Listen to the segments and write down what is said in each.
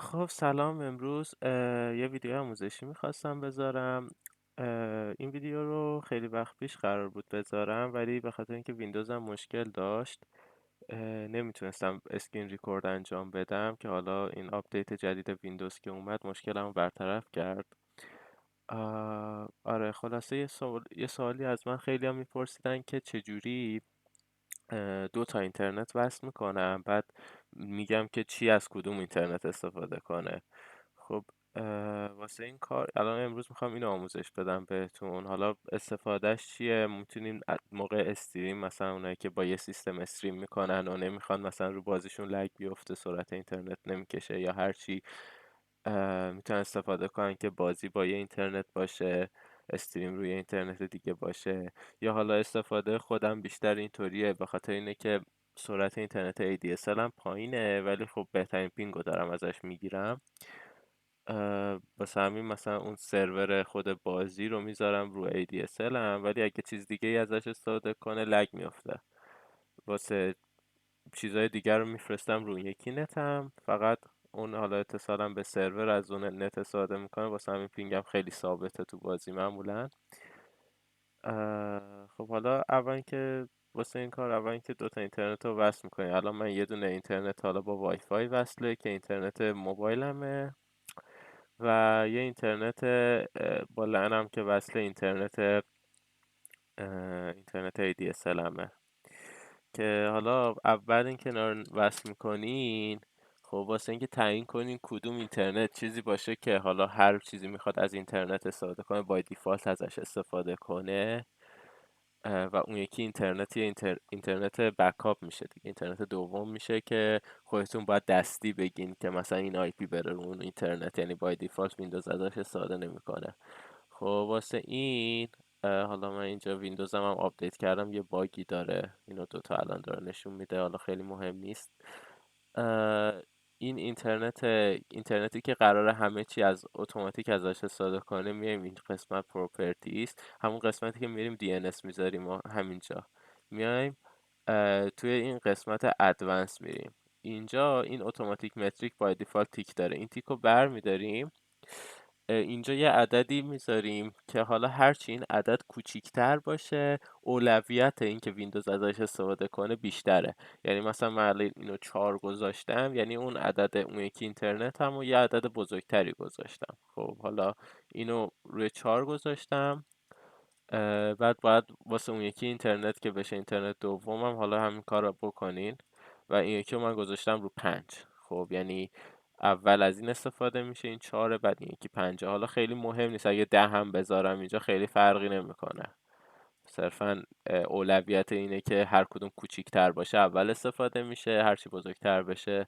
خب سلام. امروز یه ویدیو آموزشی میخواستم بذارم. این ویدیو رو خیلی وقت پیش قرار بود بذارم، ولی به خاطر اینکه ویندوزم مشکل داشت نمیتونستم اسکرین ریکورد انجام بدم، که حالا این آپدیت جدید ویندوز که اومد مشکلمو برطرف کرد. آره، خلاصه یه سوالی از من خیلی هم میپرسیدن که چجوری دو تا اینترنت وصل میکنم، بعد میگم که چی از کدوم اینترنت استفاده کنه. خب واسه این کار الان امروز میخوام اینو آموزش بدم بهتون. حالا استفادهش چیه؟ میتونین موقع استریم، مثلا اونایی که با یه سیستم استریم میکنن و نمیخوان مثلا رو بازیشون لگ بیفته، سرعت اینترنت نمیکشه یا هر چی، میتونن استفاده کنن که بازی با یه اینترنت باشه، استریم روی اینترنت دیگه باشه. یا حالا استفاده خودم بیشتر اینطوریه، به خاطر اینه که سرعت اینترنت ADSL هم پایینه، ولی خب بهترین پینگو دارم ازش میگیرم. واسه همین مثلا اون سرور خود بازی رو میذارم رو ADSL هم، ولی اگه چیز دیگه ای ازش استفاده کنه لگ میفته. واسه چیزای دیگر رو میفرستم رو اون یکی نتم، فقط اون حالا اتصالم به سرور از اون نت استفاده میکنه. واسه همین پینگم خیلی ثابته تو بازی معمولا. خب حالا اول که واسه این کار اول که دوتا اینترنت رو وصل میکنی. الان من یه دونه اینترنت حالا با وای فای وصله که اینترنت موبایلمه، و یه اینترنت با لنم که وصل اینترنت ADSL همه. که حالا اول این کنار وصل میکنین، خب واسه اینکه تعیین کنین کدوم اینترنت چیزی باشه که حالا هر چیزی میخواد از اینترنت استفاده کنه بای دیفالت ازش استفاده کنه، و اون یکی اینترنت اینترنت بکاپ میشه دیگه، اینترنت دوم میشه که خودتون باید دستی بگین که مثلا این آی پی بره رو اون اینترنت، یعنی بای دیفالت ویندوز ازش استفاده نمیکنه. خب واسه این حالا من اینجا ویندوزم هم آپدیت کردم، یه باگی داره، اینو دوتا الان داره نشون میده، حالا خیلی مهم نیست. اه، این اینترنتی که قراره همه چی از اتوماتیک ازش استفاده کنه، میایم این قسمت پروپرتیز، همون قسمتی که میریم DNS میذاریم و همینجا میایم توی این قسمت ادوانس میریم. اینجا این اتوماتیک متریک بای دیفالت تیک داره، این تیک رو بر میداریم. اینجا یه عددی میذاریم که حالا هرچی این عدد کوچیکتر باشه، اولویت این که ویندوز ازش استفاده کنه بیشتره. یعنی مثلا من الان اینو 4 گذاشتم، یعنی اون عدد اون یکی اینترنت هم و یه عدد بزرگتری گذاشتم. خب حالا اینو روی 4 گذاشتم، بعد باید واسه اون یکی اینترنت که بشه اینترنت دومم حالا همین کار رو بکنین، و این یکی رو من گذاشتم رو 5. خب یعنی اول از این استفاده میشه، این 4، بعد این یکی 5. حالا خیلی مهم نیست اگه 10 هم بذارم اینجا، خیلی فرقی نمیکنه. صرفا اولویت اینه که هر کدوم کوچیک‌تر باشه اول استفاده میشه، هرچی بزرگتر بشه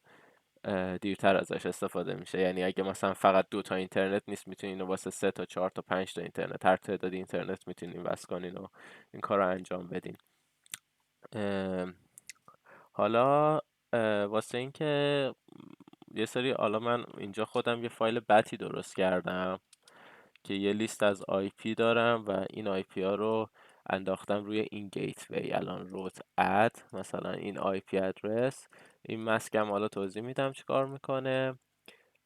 دیرتر ازش استفاده میشه. یعنی اگه مثلا فقط دو تا اینترنت نیست، میتونین اینو واسه 3 تا 4 تا 5 تا اینترنت، هر تعداد اینترنت میتونین وصل کنین و این کار رو انجام بدین. ام، حالا واسه اینکه یه سری، حالا من اینجا خودم یه فایل بتی درست کردم که یه لیست از آی پی دارم و این آی پی ها رو انداختم روی این گیت وی. الان روت اد مثلا این آی پی ادرس، این مسکم حالا توضیح میدم چیکار میکنه.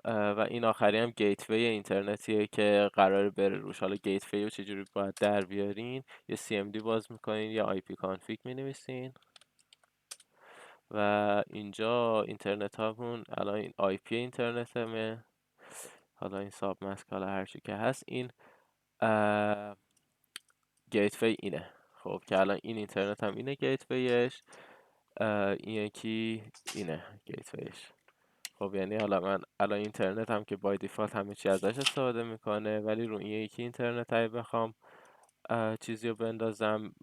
و این آخری هم گیت وی اینترنتیه که قرار بره روش. حالا گیت وی رو چجوری باید در بیارین؟ یه CMD باز میکنین، یا آی پی کانفیگ مینویسین، و اینجا اینترنت هامون الان این آی پی اینترنت همه، حالا این ساب مسک، حالا هرچی که هست، این گیت وی اینه. خب که الان این اینترنت هم اینه گیت ویش، این یکی اینه گیت ویش. خب یعنی حالا من الان اینترنت هم که بای دیفالت همه چی ازش استفاده میکنه، ولی رو این یکی اینترنت اگه بخوام چیزی رو بندازم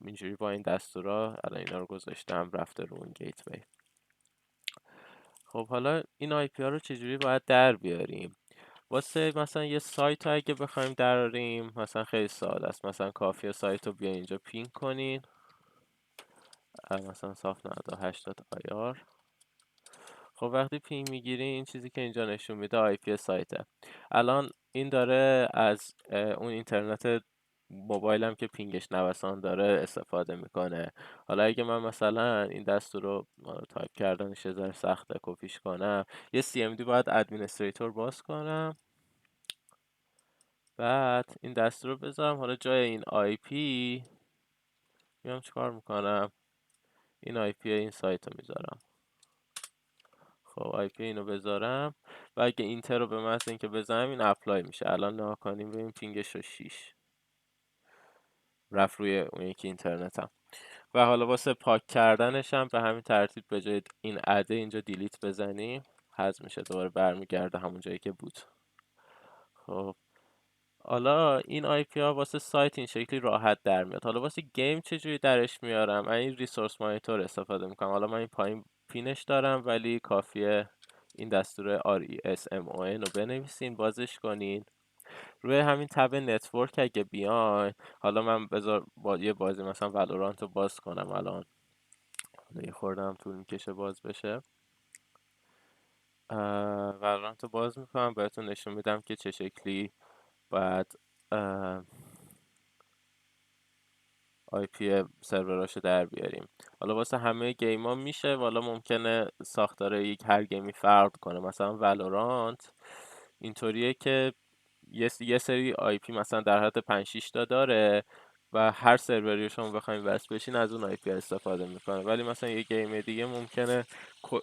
اینجوری با این دستورا، الان اینا رو گذاشتم رفته رو اون گیت وی. خب حالا این آی پی ها رو چجوری باید در بیاریم؟ واسه مثلا یه سایت رو اگه بخوایم دراریم، مثلا خیلی ساده است. مثلا کافیه سایت رو بیا اینجا پینگ کنین، مثلا صاف 98.ir. خب وقتی پینگ میگیری، این چیزی که اینجا نشون میده آی پی سایته. الان این داره از اون اینترنت موبایلم که پینگش نوسان داره استفاده میکنه. حالا اگه من مثلا این دستور رو تایپ کردنش یه ذره سخته کپیش کنم، یه CMD باید ادمینستریتور باز کنم، بعد این دستور رو بذارم. حالا جای این IP میام چیکار میکنم، این IP این سایت رو میذارم. خب IP اینو بذارم و اگه اینتر رو به محض اینکه بزنم این اپلای میشه. الان نگاه کنیم ببین پینگش رو 6 رفت روی اون یکی اینترنتم. و حالا واسه پاک کردنش هم به همین ترتیب به جای این اده اینجا دیلیت بزنیم، حذف میشه، دوباره برمیگرده همون جایی که بود. خب حالا این آی پی ها واسه سایت این شکلی راحت در میاد. حالا واسه گیم چجوری درش میارم؟ من این ریسورس مانیتور استفاده میکنم. حالا من این پایین پینش دارم ولی کافیه این دستور RESMON رو بنویسین، بازش کنین. روی همین تب نتورک اگه بیاین، حالا من بذار یه بازی مثلا ولورانت رو باز کنم. الان یه خوردم طول میکشه باز بشه. ولورانت رو باز میکنم بهتون نشون میدم که چه شکلی باید آی پی سروراشو در بیاریم. حالا واسه همه گیما میشه، حالا ممکنه ساختار هر گیمی فرق کنه. مثلا ولورانت اینطوریه که یه سری آی پی مثلا در حد 5 6 تا داره و هر سروری رو شما بخواید وصل بشین از اون آی پی استفاده میکنه. ولی مثلا یه گیم دیگه ممکنه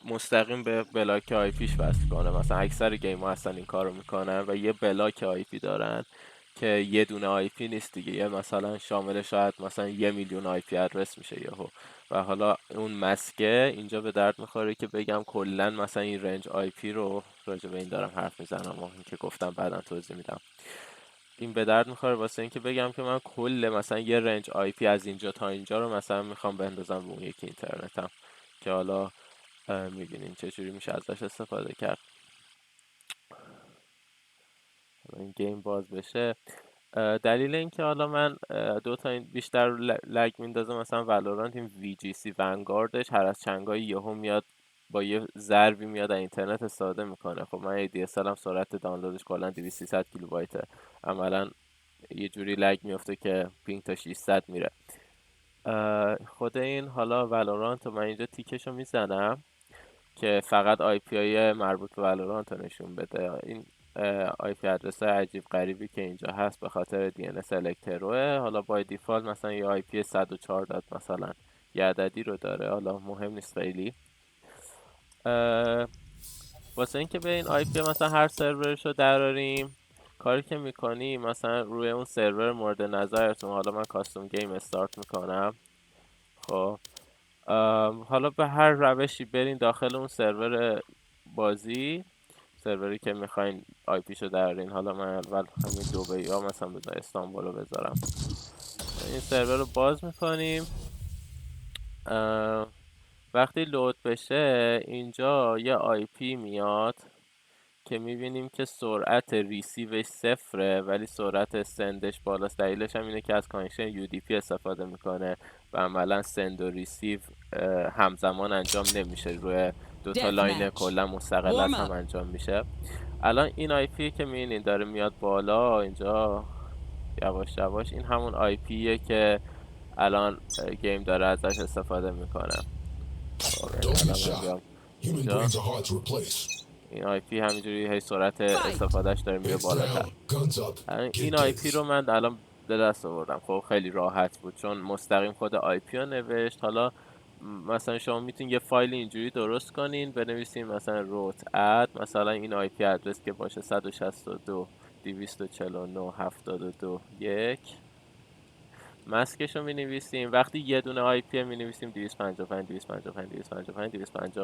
مستقیم به بلاک آی پیش وصل کنه. مثلا اکثر گیم ها اصلا این کارو میکنن و یه بلاک آی پی دارن که یه دونه آی پی نیست دیگه، یه مثلا شامل شاید مثلا 1,000,000 آی پی ادرس میشه یهو. و حالا اون مسکه اینجا به درد میخوره که بگم کلا مثلا این رنج آی پی رو، راجع به این دارم حرف میزنم و این که گفتم بعدا توضیح میدم، این به درد میخوره واسه اینکه بگم که من کل مثلا یه رنج آی پی از اینجا تا اینجا رو مثلا میخوام بندازم به اون یکی اینترنتم که حالا میبینیم چجوری میشه ازش استفاده کرد. این گیم باز بشه. دلیل اینکه حالا من دو تا این بیشتر لگ میندازه، مثلا ولورانت این VGC ونگاردش هر از چنگایی یهو میاد با یه ضربی میاد از اینترنت استفاده میکنه. خب من ADSL هم سرعت دانلودش کلا 200-300 کیلوبایته، عملا یه جوری لگ میفته که پینگ تا 600 میره. خود این حالا ولورانت من اینجا تیکشو میزنم که فقط آی پی های مربوط به ولورانت رو نشون بده. این آی پی ادرس عجیب غریبی که اینجا هست به خاطر DNS الکتروه. حالا بای دیفالت مثلا یه آی پی 104 داد مثلا یه عددی رو داره، حالا مهم نیست خیلی. واسه اینکه به این آی پی مثلا هر سرورش رو دراریم، کاری که میکنی مثلا روی اون سرور مورد نظرتون، حالا من کاستوم گیم استارت میکنم. خب حالا به هر روشی برین داخل اون سرور بازی، سروری که میخواین آی پیشو درارین. حالا من اول همین دبی ها مثلا بذارم استانبول رو بذارم. این سرور رو باز میکنیم. وقتی لود بشه اینجا یه آی پی میاد که میبینیم که سرعت ریسیوش صفره ولی سرعت سندش بالاست. دلیلش هم اینه که از کانکشن UDP استفاده میکنه و عملا سند و ریسیو همزمان انجام نمیشه، روی دو تا لاین کلا مستقل از هم انجام میشه. الان این آی پی که میبینین داره میاد بالا اینجا یواش یواش، این همون آی پیه که الان گیم داره ازش استفاده میکنه. اینجا این آی پی همینجوری هی سرعت استفادهش داره میره بالاتر. این آی پی رو من الان به دست آوردم. خب خیلی راحت بود چون مستقیم خود آی پی رو نوشت. حالا مثلا شما میتونید یه فایل اینجوری درست کنین، بنویسین مثلا روت اد مثلا این آی پی ادرس که باشه 162.249.72.1. مسکش رو می نویسیم. وقتی یه دونه آی پی می نویسیم 255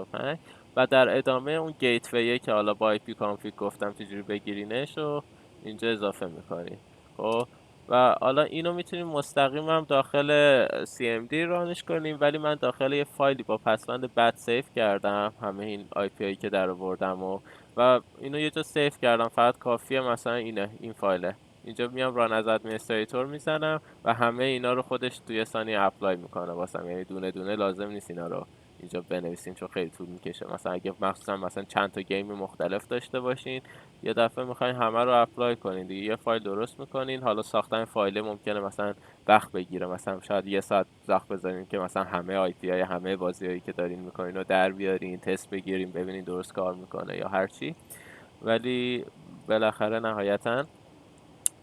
و در ادامه اون گیتویه که حالا با آی پی کانفیگ گفتم چجوری بگیرینش رو اینجا اضافه میکنیم. خب و حالا اینو میتونیم مستقیم هم داخل CMD رانش کنیم، ولی من داخل یه فایلی با پسوند بد سیف کردم همه این آی پی هایی که در آوردم و اینو یه جا سیف کردم. فقط کافیه مثلا این فایله اینجا میام ران از ادمنستریتور میزنم و همه اینا رو خودش توی ثانیه اپلای میکنه واسم، یعنی دونه دونه لازم نیست اینا رو اینجا بنویسین، چون خیلی طول میکشه. مثلا اگه مخصوصا مثلا چند تا گیم مختلف داشته باشین، یه دفعه میخواین همه رو اپلای کنین دیگه، یه فایل درست میکنین. حالا ساختن فایل ممکنه مثلا وقت بگیره، مثلا شاید یه ساعت وقت بذارین که مثلا همه آی پی های همه بازیایی که دارین میکنین رو در بیارین، تست بگیرین، ببینین درست کار میکنه یا هر چی. ولی بالاخره نهایتا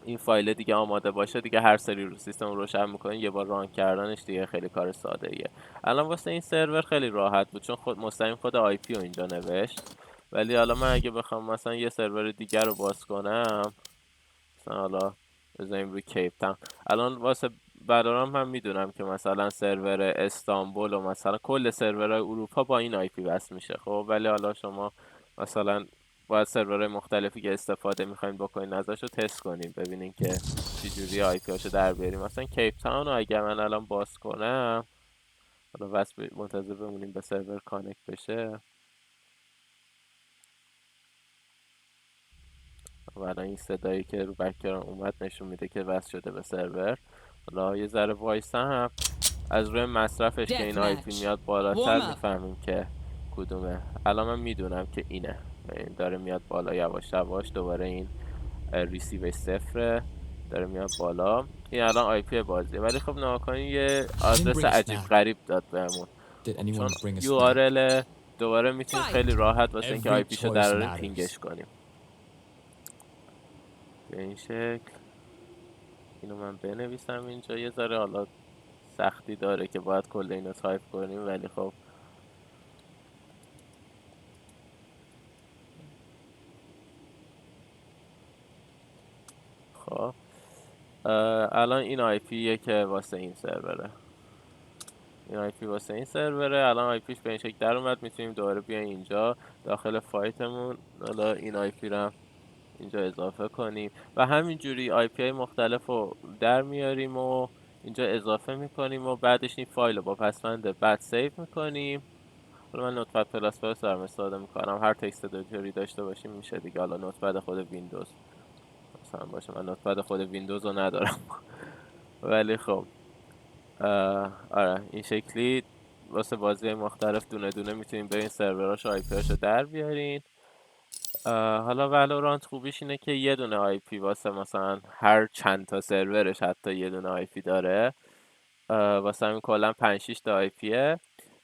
این فایل دیگه آماده باشه دیگه، هر سری رو سیستم روشن میکنین، یه بار ران کردنش دیگه خیلی کار ساده ایه. الان واسه این سرور خیلی راحت بود، چون خود مستقیم خود آی پی رو اینجا نوشت. ولی حالا من اگه بخوام مثلا یه سرور دیگر رو باز کنم، مثلا حالا بزنیم روی کیپ تاون. الان واسه برارم هم میدونم که مثلا سرور استانبول و مثلا کل سرورهای اروپا با این آی پی وصل میشه. خب ولی حالا شما مثلا باید سرورهای مختلفی که استفاده میخواین بکنین ازش رو تست کنین، ببینین که چجوری آی پی هاشو در بیاریم. مثلا کیپ تاون رو اگر من الان باز کنم، حالا منتظر بمونیم به سرور کانکت بشه. و الان این صدایی که رو بک‌گراند اومد نشون میده که وصل شده به سرور. حالا یه ذره وایسم، از روی مصرفش که این آی پی میاد بالاتر میفهمیم که کدومه. الان من میدونم که اینه، این داره میاد بالا یواش یواش. دوباره این ریسیو صفره، داره میاد بالا. این الان آی پی بازیه، ولی خب ناکنین یه آدرس عجیب غریب داد بهمون. خب چون یو آر ال دوباره میتونیم خیلی راحت واسه اینکه آی پیشو دراریم پینگش کنیم به این شکل. اینو من بنویسم اینجا، یه ذره حالا سختی داره که باید کل اینو تایپ کنیم، ولی خب خب الان این آی پیه که واسه این سروره. این آی پی واسه این سروره. الان آی پیش به این شکل در اومد. میتونیم دوباره بیایم اینجا داخل فایتمون، حالا این آی پی رو اینجا اضافه کنیم و همینجوری آی پی های مختلف رو در میاریم و اینجا اضافه میکنیم و بعدش این فایل رو با پسوند بعد سیو میکنیم. حالا من نوتپد پلاس پلاس دارم استفاده میکنم، هر تکست ادیتوری داشته باشیم میشه دیگه. حالا نوتپد خود ویندوز مثلا باشه، من نوتپد خود ویندوز رو ندارم ولی خب آره این شکلی واسه بازی مختلف دونه دونه میتونیم برین سروراش آی پی هاشو در بیارین. حالا ولورانت خوبیش اینه که یه دونه آی پی واسه مثلا هر چند تا سرورش حتی یه دونه آی پی داره. واسه همین کلا 5 6 تا آی پیه.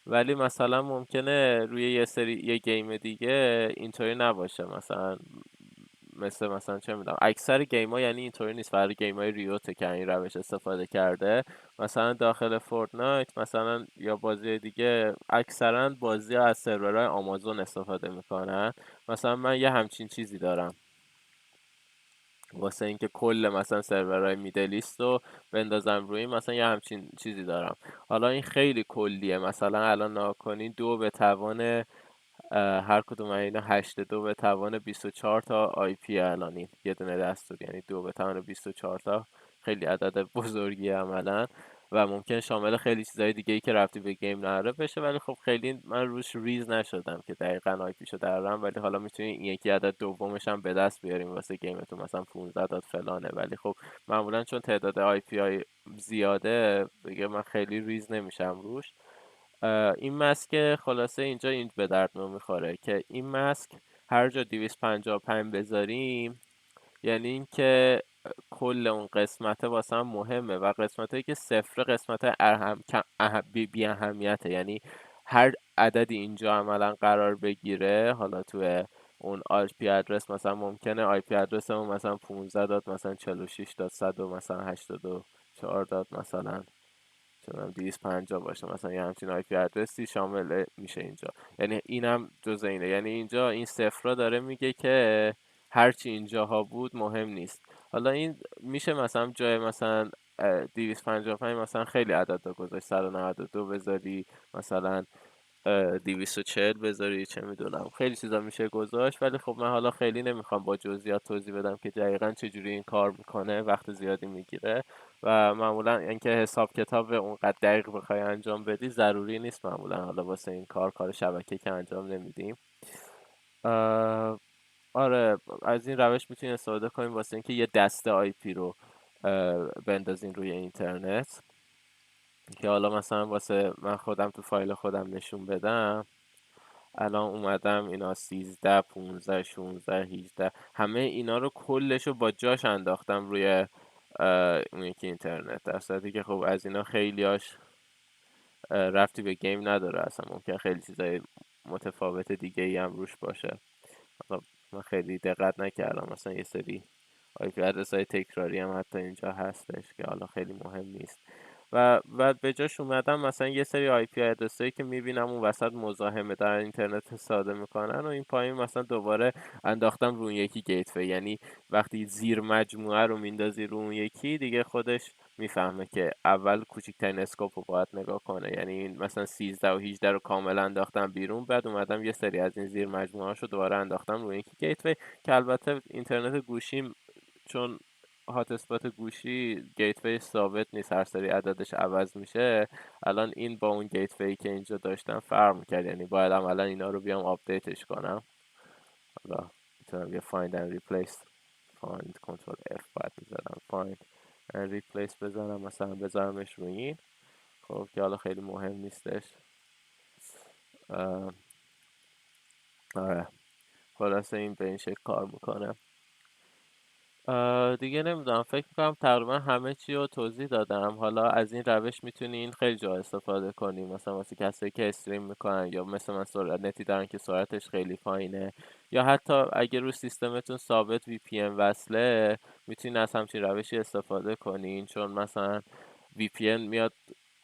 ولی مثلا ممکنه روی یه گیم دیگه اینطوری نباشه، مثلا چه میدونم اکثر گیم ها یعنی اینطوری نیست. برای گیم های ریوته که این روش استفاده کرده. مثلا داخل فورتنایت مثلا یا بازی دیگه، اکثرا بازی ها از سرورهای آمازون استفاده میکنن. مثلا من یه همچین چیزی دارم واسه اینکه کل مثلا سرورهای میدلیست رو بندازم روی، مثلا یه همچین چیزی دارم. حالا این خیلی کلیه، مثلا الان ناکنین 2 به توان هر کدوم از اینا 8 2 به توان 24 تا آی پی الان این یه دونه دستور، یعنی 2 به توان 24 تا. خیلی عدد بزرگی عملا و ممکن شامل خیلی چیزهای دیگه ای که رفتی به گیم نداره بشه. ولی خب خیلی من روش ریز نشدم که دقیقا آی پیشو درارم. ولی حالا میتونی این یکی عدد دومش هم به دست بیاریم واسه گیمتون، مثلا 15 داد فلانه. ولی خب معمولا چون تعداد آی پی های زیاده دیگه من خیلی ریز نمیشم روش. این مسک خلاصه اینجا این به درد میخوره که این مسک هر جا 255 بذاریم، یعنی اینکه کل اون قسمته واسه هم مهمه و قسمتایی که صفر قسمت بی اهمیته. یعنی هر عددی اینجا عملا قرار بگیره، حالا تو اون آی پی ادرس مثلا ممکنه آی پی ادرسمون مثلا 15 داد مثلا 46 داد 100 مثلا 84 داد مثلا چون 250 باشه، مثلا یه همچین آی پی ادرسی شامل میشه اینجا. یعنی اینم جز اینه، یعنی اینجا این صفرا داره میگه که هرچی اینجاها بود مهم نیست. حالا این میشه مثلا جای مثلا 255 مثلا خیلی عدد دا گذاشت، 192 بذاری، مثلا 240 بذاری، چه میدونم خیلی چیزا میشه گذاشت. ولی خب من حالا خیلی نمیخوام با جزئیات توضیح بدم که دقیقا چجوری این کار میکنه، وقت زیادی میگیره و معمولا اینکه حساب کتاب اونقدر دقیق بخوای انجام بدی ضروری نیست. معمولا حالا واسه این کار شبکه که انجام نمیدیم. آره از این روش میتونید استفاده کنیم واسه اینکه یه دسته آی پی رو بندازین روی اینترنت. که حالا مثلا واسه من خودم تو فایل خودم نشون بدم. الان اومدم اینا 13 15 16 18 همه اینا رو کلش رو با جاش انداختم روی اون یکی اینترنت، در صورتی که خب از اینا خیلیاش رفتی به گیم نداره، اصلا ممکن خیلی چیزای متفاوت دیگه ای هم روش باشه. حالا من خیلی دقت نکردم، مثلا یه سری آی پی ادرس های تکراری هم حتی اینجا هستش که حالا خیلی مهم نیست. و به جاش اومدم مثلا یه سری آی پی ادرس هایی که میبینم اون وسط مزاحمه در اینترنت صادر میکنن و این پایین مثلا دوباره انداختم رو اون یکی گیتوی. یعنی وقتی زیر مجموعه رو میندازی رو اون یکی دیگه خودش میفهمه که اول کوچکترین اسکوپ رو باید نگاه کنه. یعنی مثلا 13 و 18 رو کاملا انداختم بیرون، بعد اومدم یه سری از این زیر مجموعه رو دوباره انداختم روی یکی گیتوی که البته اینترنت گوشیم چون هات اسپات گوشی گیتوی ثابت نیست، هر سری عددش عوض میشه. الان این با اون گیتوی که اینجا داشتم فرق میکرد، یعنی باید عملا اینا رو بیام آپدیتش کنم. حالا میتونم یه find and replace، find کنترل F باید میزدم find and replace بزنم، مثلا بذارمش روی این. خب که حالا خیلی مهم نیستش. آره خلاصه این به این شکل کار میکنه. دیگه نمیدونم، فکر میکنم تقریبا همه چی رو توضیح دادم. حالا از این روش میتونین خیلی جا استفاده کنیم، مثلا واسه کسایی که استریم میکنن یا مثل من سرعت نتی دارن که سرعتش خیلی پایینه، یا حتی اگه رو سیستمتون ثابت وی پی ان وصله میتونین از همچین روشی استفاده کنین. چون مثلا وی پی ان میاد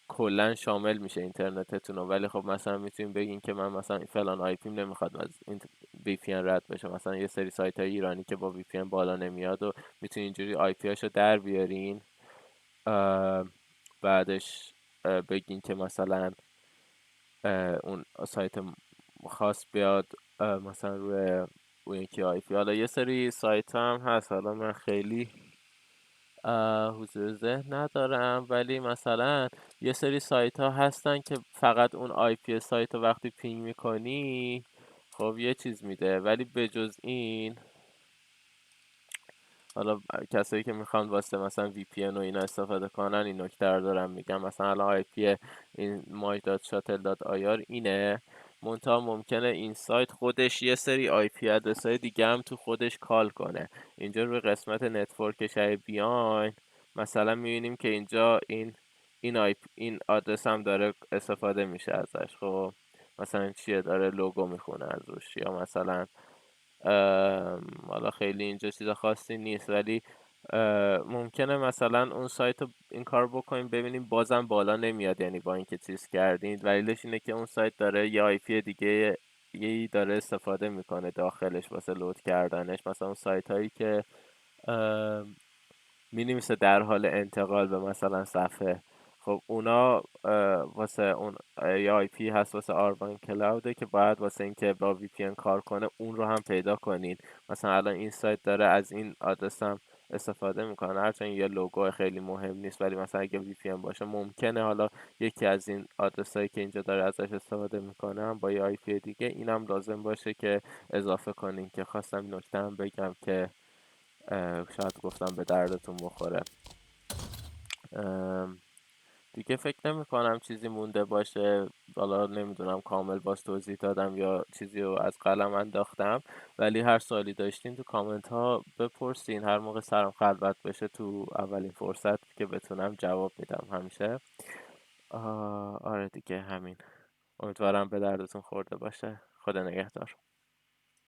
کلا شامل میشه اینترنتتون رو، ولی خب مثلا میتونیم بگین که من مثلا فلان آی پیم نمیخواد از این وی پی ان رد بشه. مثلا یه سری سایت های ایرانی که با وی پی ان بالا نمیاد و میتونین اینجوری آی پی هاشو در بیارین. بعدش بگین که مثلا اون سایت خاص بیاد مثلا روی اون یکی آی پی. حالا یه سری سایت هم هست، حالا من خیلی حضور ذهن ندارم، ولی مثلا یه سری سایت ها هستن که فقط اون آی پی سایت رو وقتی پینگ میکنی خب یه چیز میده، ولی بجز این حالا کسایی که میخوان واسه مثلا وی پی ان و اینا استفاده کنن این نکته رو دارم میگم. مثلا الان آی پی این maj.shuttle.ir اینه، منتها ممکنه این سایت خودش یه سری آی پی ادرس های دیگه هم تو خودش کال کنه. اینجا روی قسمت نتورکش بیاین مثلا میبینیم که اینجا این آدرس هم داره استفاده میشه ازش. خب مثلا چیه، داره لوگو میخونه از روش، یا مثلا حالا خیلی اینجا چیز خاصی نیست، ولی ممکنه مثلا اون سایت رو این کار بکنیم ببینیم بازم بالا نمیاد، یعنی با اینکه چیز کردین دلیلش اینه که اون سایت داره یه آی پی دیگه یه داره استفاده میکنه داخلش واسه لود کردنش. مثلا اون سایت هایی که مینویسه در حال انتقال به مثلا صفحه، خب اونا واسه اون یه آی پی هست واسه آروان کلاوده که باید واسه اینکه با وی پی ان کار کنه اون رو هم پیدا کنین. مثلا الان این سایت داره از این آدرس هم استفاده میکنه، هرچند یه لوگو خیلی مهم نیست، ولی مثلا اگه وی پی ان باشه ممکنه حالا یکی از این آدرس هایی که اینجا داره ازش استفاده میکنه هم با یه آی پی دیگه اینم لازم باشه که اضافه کنین. که خواستم این نکته هم بگم که شاید گفتم به دردتون بخوره. دیگه فکر نمی کنم چیزی مونده باشه. حالا نمیدونم کامل باز توضیح دادم یا چیزی رو از قلم انداختم، ولی هر سوالی داشتین تو کامنت ها بپرسین، هر موقع سرم خلوت بشه تو اولین فرصت که بتونم جواب میدم همیشه. آره دیگه همین، امیدوارم به دردتون خورده باشه. خدا نگهدار.